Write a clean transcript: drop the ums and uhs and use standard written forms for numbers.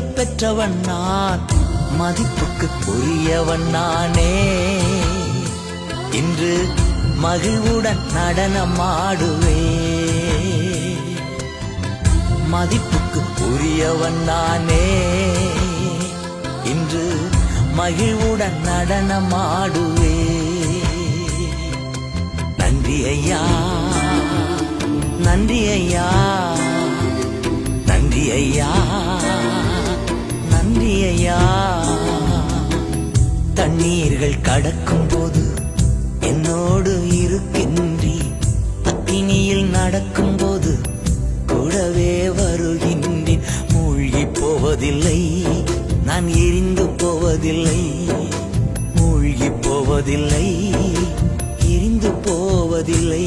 பெற்றவன் நான், மதிப்புக்கு உரியவன் நானே. இன்று மகிழ்வுடன் நடனமாடுவே, மதிப்புக்கு உரியவன் நானே. இன்று மகிழ்வுடன் நடனமாடுவே. நன்றி ஐயா, நன்றி ஐயா, நன்றி ஐயா, நன்றி ஐயா. தண்ணீர்கள் கடக்கும் போது என்னோடு இருக்கின்றி, அக்கினியில் நடக்கும் போது கூடவே வருகின்றேன். மூழ்கி போவதில்லை, நான் எரிந்து போவதில்லை. மூழ்கி போவதில்லை, எரிந்து போவதில்லை.